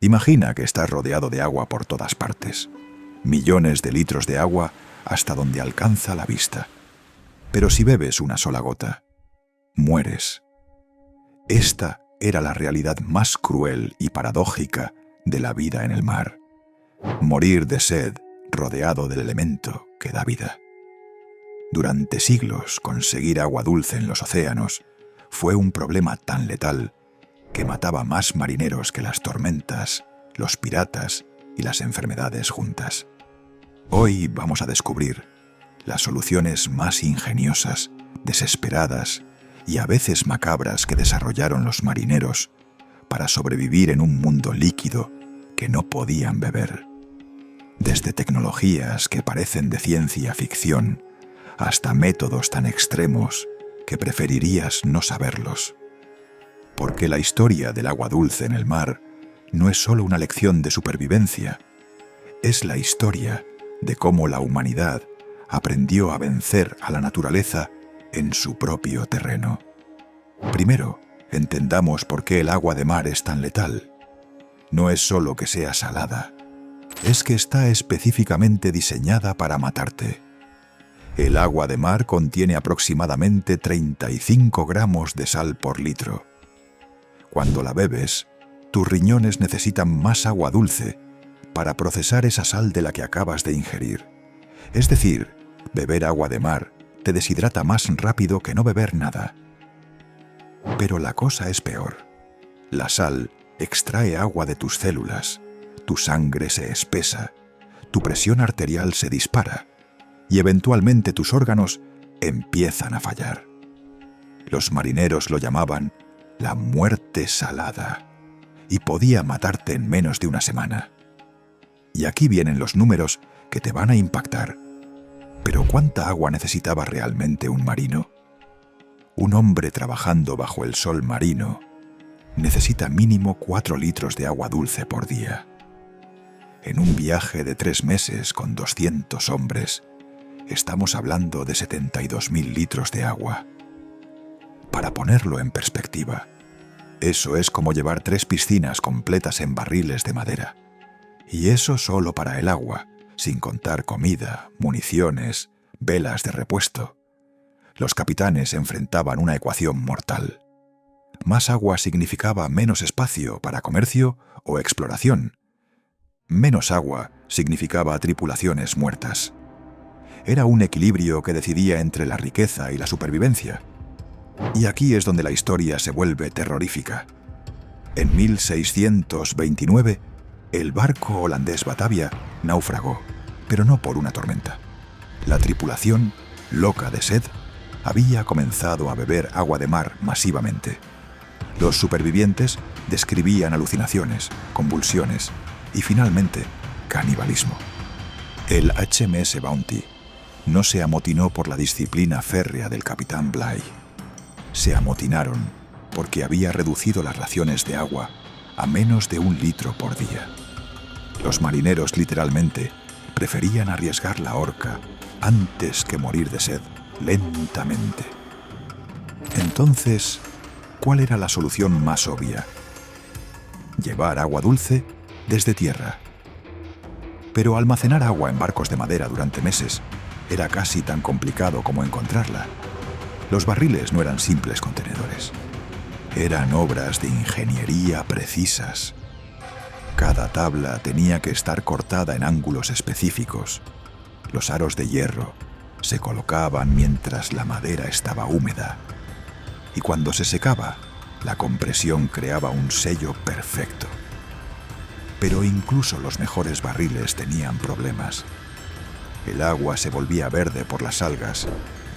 Imagina que estás rodeado de agua por todas partes. Millones de litros de agua hasta donde alcanza la vista. Pero si bebes una sola gota, mueres. Esta era la realidad más cruel y paradójica de la vida en el mar. Morir de sed rodeado del elemento que da vida. Durante siglos, conseguir agua dulce en los océanos fue un problema tan letal que mataba más marineros que las tormentas, los piratas y las enfermedades juntas. Hoy vamos a descubrir las soluciones más ingeniosas, desesperadas y a veces macabras que desarrollaron los marineros para sobrevivir en un mundo líquido que no podían beber. Desde tecnologías que parecen de ciencia ficción hasta métodos tan extremos que preferirías no saberlos. Porque la historia del agua dulce en el mar no es solo una lección de supervivencia, es la historia de cómo la humanidad aprendió a vencer a la naturaleza en su propio terreno. Primero, entendamos por qué el agua de mar es tan letal. No es solo que sea salada, es que está específicamente diseñada para matarte. El agua de mar contiene aproximadamente 35 gramos de sal por litro. Cuando la bebes, tus riñones necesitan más agua dulce para procesar esa sal de la que acabas de ingerir. Es decir, beber agua de mar te deshidrata más rápido que no beber nada. Pero la cosa es peor. La sal extrae agua de tus células, tu sangre se espesa, tu presión arterial se dispara y eventualmente tus órganos empiezan a fallar. Los marineros lo llamaban la muerte salada y podía matarte en menos de una semana. Y aquí vienen los números que te van a impactar. ¿Pero cuánta agua necesitaba realmente un marino? Un hombre trabajando bajo el sol marino necesita mínimo 4 litros de agua dulce por día. En un viaje de 3 meses con 200 hombres, estamos hablando de 72.000 litros de agua. Para ponerlo en perspectiva, eso es como llevar 3 piscinas completas en barriles de madera. Y eso solo para el agua, sin contar comida, municiones, velas de repuesto. Los capitanes enfrentaban una ecuación mortal. Más agua significaba menos espacio para comercio o exploración. Menos agua significaba tripulaciones muertas. Era un equilibrio que decidía entre la riqueza y la supervivencia. Y aquí es donde la historia se vuelve terrorífica. En 1629, el barco holandés Batavia naufragó, pero no por una tormenta. La tripulación, loca de sed, había comenzado a beber agua de mar masivamente. Los supervivientes describían alucinaciones, convulsiones y finalmente canibalismo. El HMS Bounty no se amotinó por la disciplina férrea del capitán Bligh. Se amotinaron porque había reducido las raciones de agua a menos de 1 litro por día. Los marineros literalmente preferían arriesgar la horca antes que morir de sed lentamente. Entonces, ¿cuál era la solución más obvia? Llevar agua dulce desde tierra. Pero almacenar agua en barcos de madera durante meses era casi tan complicado como encontrarla. Los barriles no eran simples contenedores. Eran obras de ingeniería precisas. Cada tabla tenía que estar cortada en ángulos específicos. Los aros de hierro se colocaban mientras la madera estaba húmeda. Y cuando se secaba, la compresión creaba un sello perfecto. Pero incluso los mejores barriles tenían problemas. El agua se volvía verde por las algas,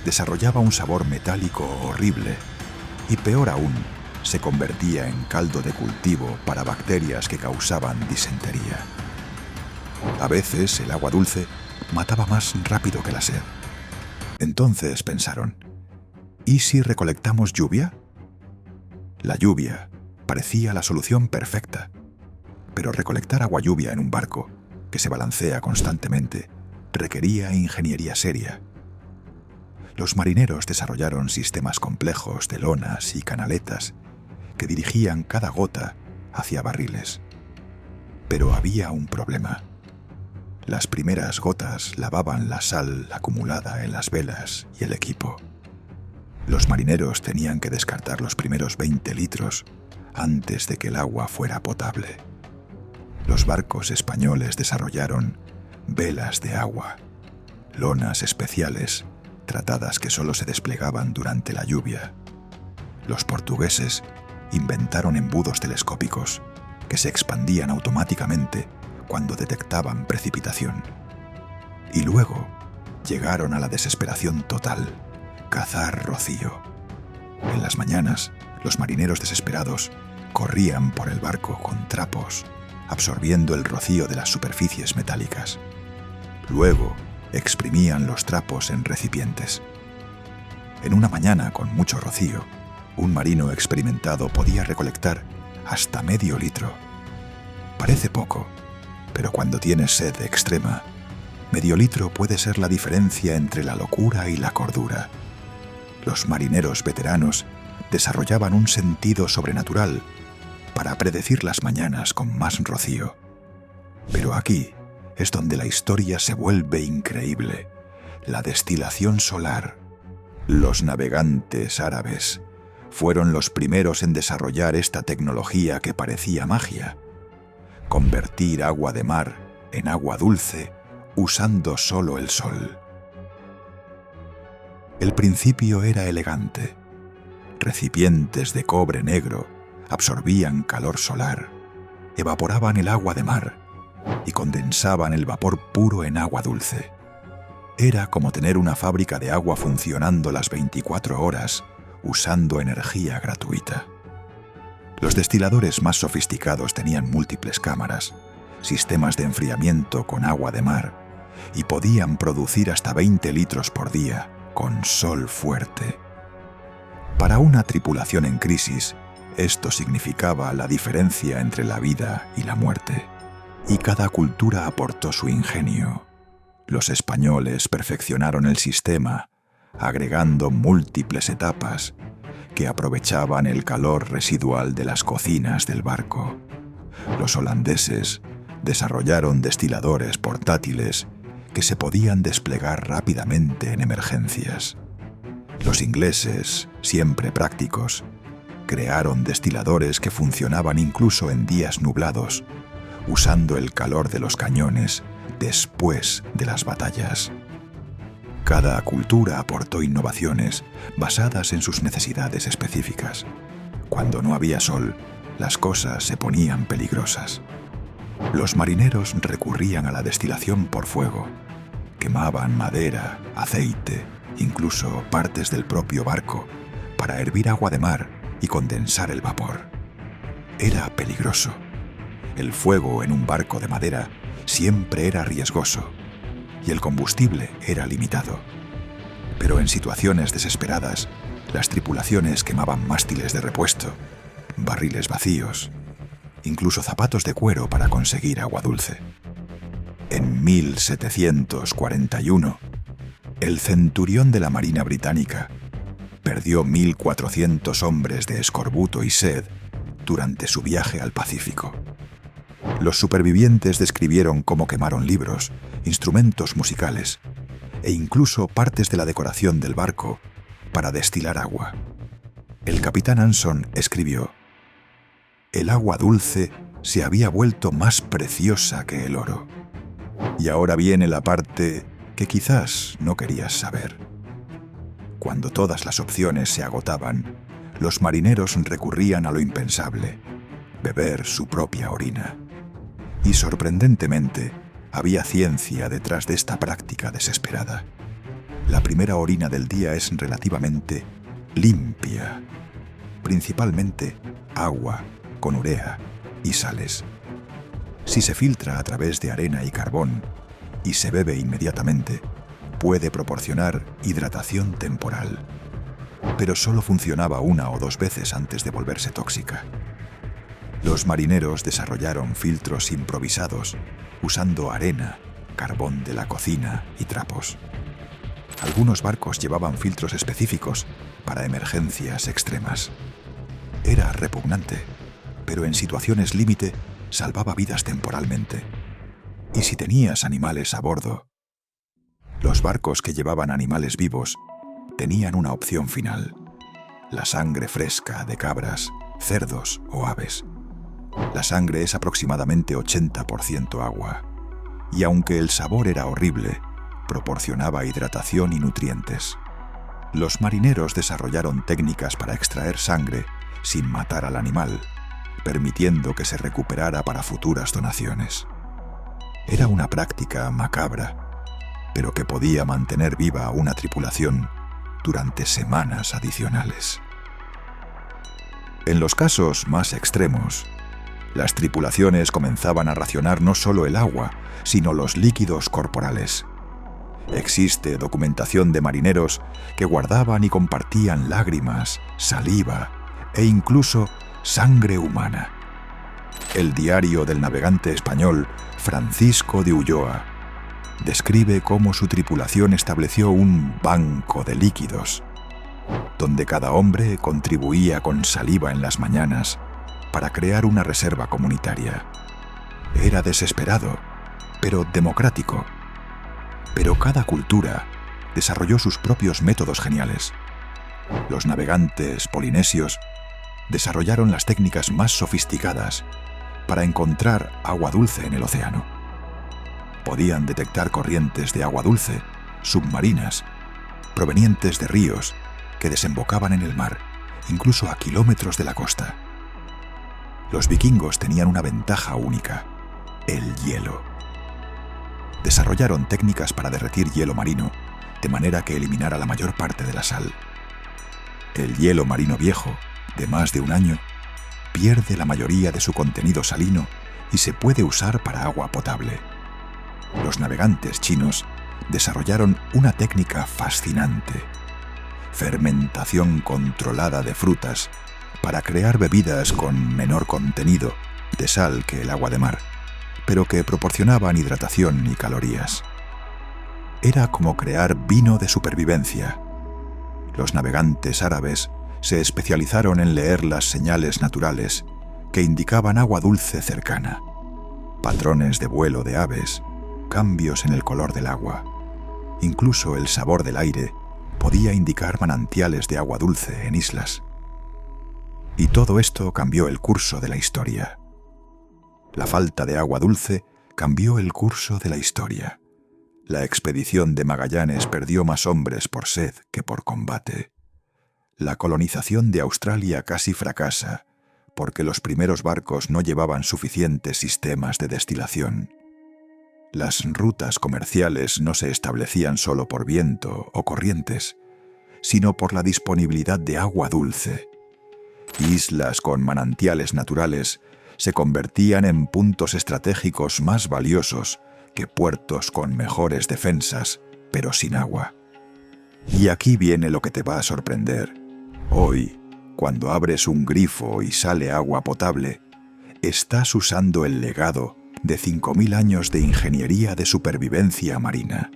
desarrollaba un sabor metálico horrible y, peor aún, se convertía en caldo de cultivo para bacterias que causaban disentería. A veces el agua dulce mataba más rápido que la sed. Entonces pensaron, ¿y si recolectamos lluvia? La lluvia parecía la solución perfecta, pero recolectar agua lluvia en un barco que se balancea constantemente requería ingeniería seria. Los marineros desarrollaron sistemas complejos de lonas y canaletas que dirigían cada gota hacia barriles. Pero había un problema. Las primeras gotas lavaban la sal acumulada en las velas y el equipo. Los marineros tenían que descartar los primeros 20 litros antes de que el agua fuera potable. Los barcos españoles desarrollaron velas de agua, lonas especiales tratadas que solo se desplegaban durante la lluvia. Los portugueses inventaron embudos telescópicos que se expandían automáticamente cuando detectaban precipitación. Y luego llegaron a la desesperación total: cazar rocío. En las mañanas, los marineros desesperados corrían por el barco con trapos, absorbiendo el rocío de las superficies metálicas. Luego, exprimían los trapos en recipientes. En una mañana con mucho rocío, un marino experimentado podía recolectar hasta medio litro. Parece poco, pero cuando tienes sed extrema, medio litro puede ser la diferencia entre la locura y la cordura. Los marineros veteranos desarrollaban un sentido sobrenatural para predecir las mañanas con más rocío. Pero aquí es donde la historia se vuelve increíble: la destilación solar. Los navegantes árabes fueron los primeros en desarrollar esta tecnología que parecía magia: convertir agua de mar en agua dulce usando solo el sol. El principio era elegante. Recipientes de cobre negro absorbían calor solar, evaporaban el agua de mar y condensaban el vapor puro en agua dulce. Era como tener una fábrica de agua funcionando las 24 horas usando energía gratuita. Los destiladores más sofisticados tenían múltiples cámaras, sistemas de enfriamiento con agua de mar y podían producir hasta 20 litros por día con sol fuerte. Para una tripulación en crisis, esto significaba la diferencia entre la vida y la muerte. Y cada cultura aportó su ingenio. Los españoles perfeccionaron el sistema, agregando múltiples etapas que aprovechaban el calor residual de las cocinas del barco. Los holandeses desarrollaron destiladores portátiles que se podían desplegar rápidamente en emergencias. Los ingleses, siempre prácticos, crearon destiladores que funcionaban incluso en días nublados, usando el calor de los cañones después de las batallas. Cada cultura aportó innovaciones basadas en sus necesidades específicas. Cuando no había sol, las cosas se ponían peligrosas. Los marineros recurrían a la destilación por fuego. Quemaban madera, aceite, incluso partes del propio barco, para hervir agua de mar y condensar el vapor. Era peligroso. El fuego en un barco de madera siempre era riesgoso y el combustible era limitado. Pero en situaciones desesperadas, las tripulaciones quemaban mástiles de repuesto, barriles vacíos, incluso zapatos de cuero para conseguir agua dulce. En 1741, el centurión de la Marina Británica perdió 1.400 hombres de escorbuto y sed durante su viaje al Pacífico. Los supervivientes describieron cómo quemaron libros, instrumentos musicales e incluso partes de la decoración del barco para destilar agua. El capitán Anson escribió: «El agua dulce se había vuelto más preciosa que el oro». Y ahora viene la parte que quizás no querías saber. Cuando todas las opciones se agotaban, los marineros recurrían a lo impensable: beber su propia orina. Y sorprendentemente, había ciencia detrás de esta práctica desesperada. La primera orina del día es relativamente limpia, principalmente agua con urea y sales. Si se filtra a través de arena y carbón y se bebe inmediatamente, puede proporcionar hidratación temporal, pero solo funcionaba 1 o 2 veces antes de volverse tóxica. Los marineros desarrollaron filtros improvisados usando arena, carbón de la cocina y trapos. Algunos barcos llevaban filtros específicos para emergencias extremas. Era repugnante, pero en situaciones límite salvaba vidas temporalmente. Y si tenías animales a bordo, los barcos que llevaban animales vivos tenían una opción final: la sangre fresca de cabras, cerdos o aves. La sangre es aproximadamente 80% agua, y aunque el sabor era horrible, proporcionaba hidratación y nutrientes. Los marineros desarrollaron técnicas para extraer sangre sin matar al animal, permitiendo que se recuperara para futuras donaciones. Era una práctica macabra, pero que podía mantener viva a una tripulación durante semanas adicionales. En los casos más extremos, las tripulaciones comenzaban a racionar no solo el agua, sino los líquidos corporales. Existe documentación de marineros que guardaban y compartían lágrimas, saliva e incluso sangre humana. El diario del navegante español Francisco de Ulloa describe cómo su tripulación estableció un banco de líquidos, donde cada hombre contribuía con saliva en las mañanas para crear una reserva comunitaria. Era desesperado, pero democrático. Pero cada cultura desarrolló sus propios métodos geniales. Los navegantes polinesios desarrollaron las técnicas más sofisticadas para encontrar agua dulce en el océano. Podían detectar corrientes de agua dulce, submarinas, provenientes de ríos que desembocaban en el mar, incluso a kilómetros de la costa. Los vikingos tenían una ventaja única: el hielo. Desarrollaron técnicas para derretir hielo marino, de manera que eliminara la mayor parte de la sal. El hielo marino viejo, de más de un año, pierde la mayoría de su contenido salino y se puede usar para agua potable. Los navegantes chinos desarrollaron una técnica fascinante: fermentación controlada de frutas para crear bebidas con menor contenido de sal que el agua de mar, pero que proporcionaban hidratación y calorías. Era como crear vino de supervivencia. Los navegantes árabes se especializaron en leer las señales naturales que indicaban agua dulce cercana, patrones de vuelo de aves, cambios en el color del agua. Incluso el sabor del aire podía indicar manantiales de agua dulce en islas. Y todo esto cambió el curso de la historia. La falta de agua dulce cambió el curso de la historia. La expedición de Magallanes perdió más hombres por sed que por combate. La colonización de Australia casi fracasa porque los primeros barcos no llevaban suficientes sistemas de destilación. Las rutas comerciales no se establecían solo por viento o corrientes, sino por la disponibilidad de agua dulce. Islas con manantiales naturales se convertían en puntos estratégicos más valiosos que puertos con mejores defensas, pero sin agua. Y aquí viene lo que te va a sorprender. Hoy, cuando abres un grifo y sale agua potable, estás usando el legado de 5.000 años de ingeniería de supervivencia marina.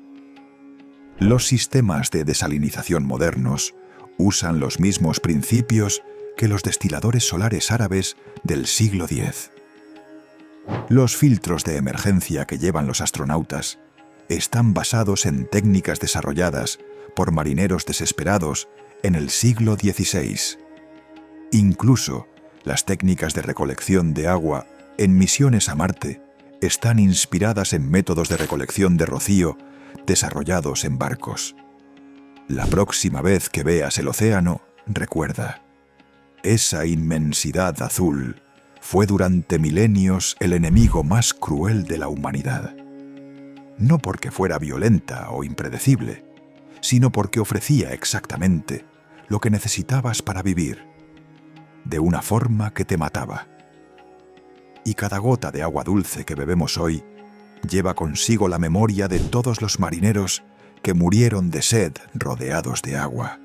Los sistemas de desalinización modernos usan los mismos principios que los destiladores solares árabes del siglo X. Los filtros de emergencia que llevan los astronautas están basados en técnicas desarrolladas por marineros desesperados en el siglo XVI. Incluso las técnicas de recolección de agua en misiones a Marte están inspiradas en métodos de recolección de rocío desarrollados en barcos. La próxima vez que veas el océano, recuerda: esa inmensidad azul fue durante milenios el enemigo más cruel de la humanidad. No porque fuera violenta o impredecible, sino porque ofrecía exactamente lo que necesitabas para vivir, de una forma que te mataba. Y cada gota de agua dulce que bebemos hoy lleva consigo la memoria de todos los marineros que murieron de sed rodeados de agua,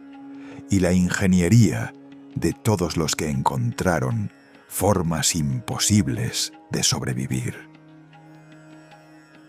y la ingeniería de todos los que encontraron formas imposibles de sobrevivir.